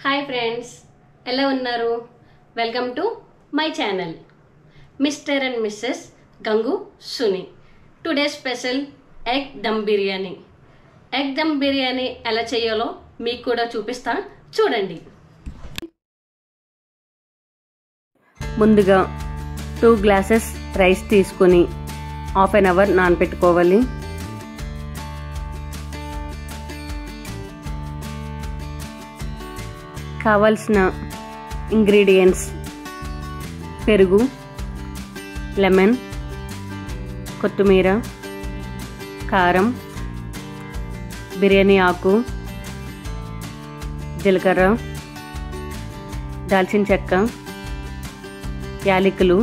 Hi friends, ఎలా ఉన్నారు? Welcome to my channel Mr and Mrs Gangu Suni. Today special egg dum biryani. Egg dum biryani ఎలా చేయాలో మీకు కూడా చూపిస్తా, చూడండి. ముందుగా 2 గ్లాసెస్ రైస్ తీసుకొని హాఫ్ అన్ అవర్ నానబెట్టుకోవాలి. కావాల్సిన ఇంగ్రీడియంట్స్: పెరుగు, లెమన్, కొత్తిమీర, కారం, బిర్యానీ ఆకు, జీలకర్ర, దాల్చిన చెక్క, యాలకులు,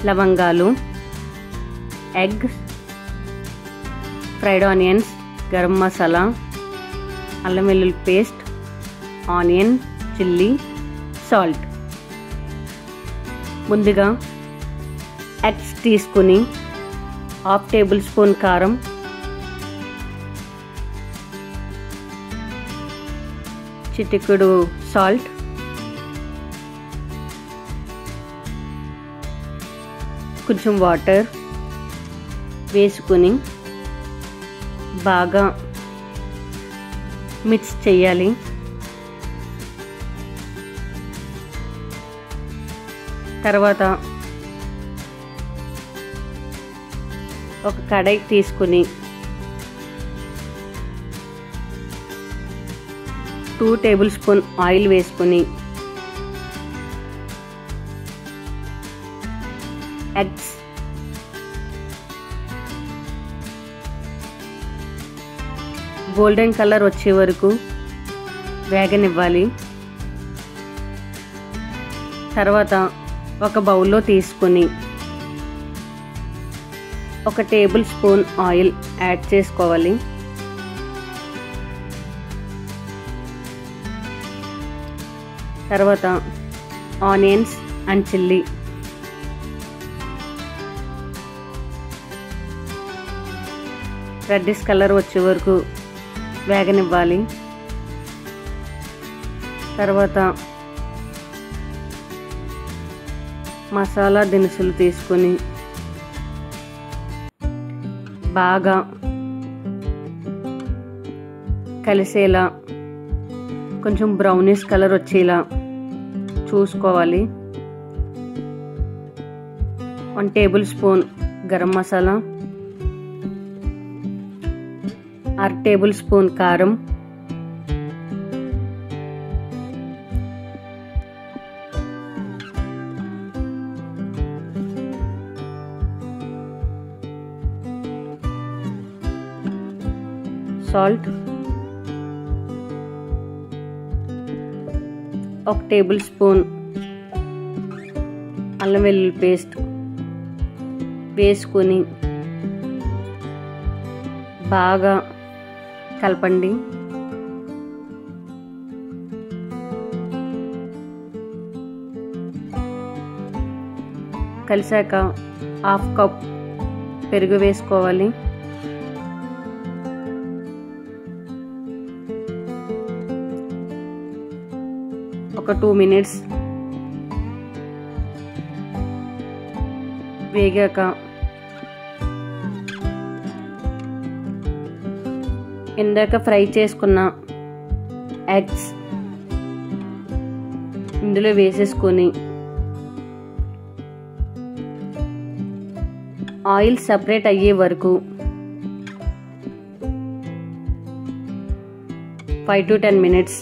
లవంగాలు, egg, fried onions, garam masala, అల్లం వెల్లుల్లి పేస్ట్, ఆనియన్, చిల్లీ, సాల్ట్. ముందుగా ఎగ్స్ తీసుకుని హాఫ్ టేబుల్ స్పూన్ కారం, చిటికెడు సాల్ట్, కొంచెం వాటర్ వేసుకుని బాగా మిక్స్ చేయాలి. తర్వాత ఒక కడాయి తీసుకుని 2 టేబుల్ స్పూన్ ఆయిల్ వేసుకుని ఎగ్స్ గోల్డెన్ కలర్ వచ్చే వరకు వేగనివ్వాలి. తర్వాత ఒక బౌల్లో తీసుకుని 1 టేబుల్ స్పూన్ ఆయిల్ యాడ్ చేసుకోవాలి. తర్వాత onions and chilli reddish colour వచ్చే వరకు వేగనివ్వాలి. తర్వాత మసాలా దినుసులు తీసుకొని బాగా కలిసేలా కొంచెం బ్రౌనిష్ కలర్ వచ్చేలా చూసుకోవాలి. 1 table spoon garam masala, 1/2 table spoon కారం, సాల్ట్, 1 టేబుల్ స్పూన్ అల్లం వెల్లుల్లి పేస్ట్ వేసుకొని బాగా కలపండి. కలిసాక 1/2 కప్ పెరుగు వేసుకోవాలి. ఒక 2 మినిట్స్ వేగాక ఇందాక ఫ్రై చేసుకున్న ఎగ్స్ ఇందులో వేసేసుకొని ఆయిల్ సపరేట్ అయ్యే వరకు 5 to 10 మినిట్స్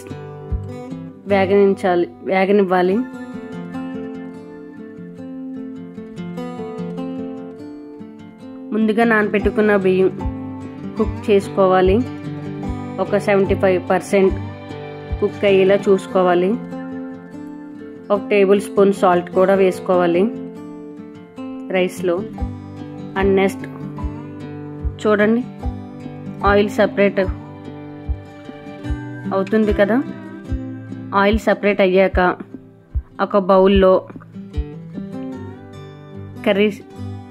వేగనివ్వాలి. ముందుగా నానబెట్టుకున్న బియ్యం కుక్ చేసుకోవాలి. ఒక 75% కుక్ అయ్యేలా చూసుకోవాలి. 1 టేబుల్ స్పూన్ సాల్ట్ కూడా వేసుకోవాలి రైస్లో. అండ్ నెక్స్ట్ చూడండి, ఆయిల్ సపరేట్ అవుతుంది కదా. ఆయిల్ సపరేట్ అయ్యాక ఒక బౌల్లో కర్రీ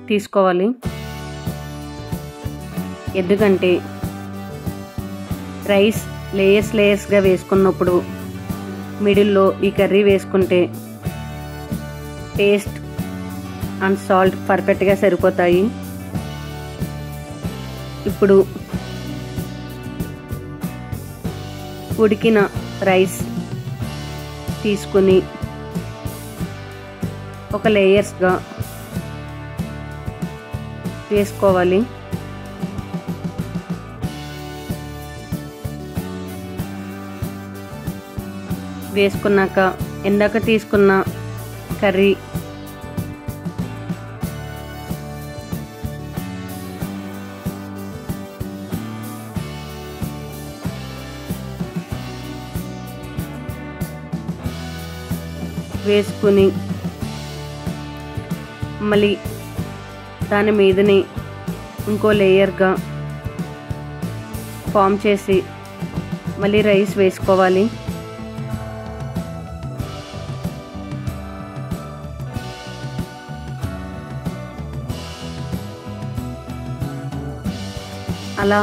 తీసుకోవాలి. ఎందుకంటే రైస్ లేయర్స్గా వేసుకున్నప్పుడు మిడిల్లో ఈ కర్రీ వేసుకుంటే టేస్ట్ అండ్ సాల్ట్ పర్ఫెక్ట్గా సరిపోతాయి. ఇప్పుడు ఉడికిన రైస్ తీసుకుని ఒక లేయర్స్గా వేసుకోవాలి. వేసుకున్నాక ఇందాక తీసుకున్న కర్రీ వేసుకుని మళ్ళీ దాని మీదని ఇంకో లేయర్గా ఫామ్ చేసి మళ్ళీ రైస్ వేసుకోవాలి. అలా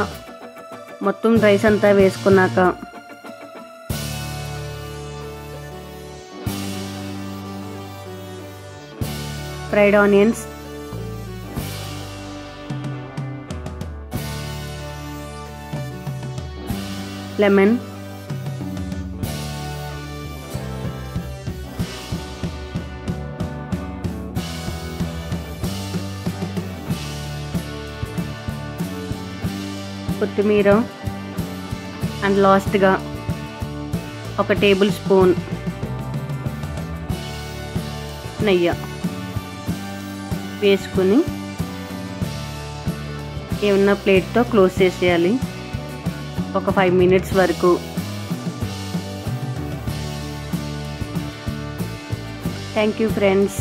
మొత్తం రైస్ అంతా వేసుకున్నాక ఫ్రైడ్ ఆనియన్స్, లెమన్, కొత్తిమీర అండ్ లాస్ట్గా 1 టేబుల్ స్పూన్ నెయ్యి వేసుకుని ఏమన్నా ప్లేట్తో క్లోజ్ చేసేయాలి ఒక 5 మినిట్స్ వరకు. Thank you friends.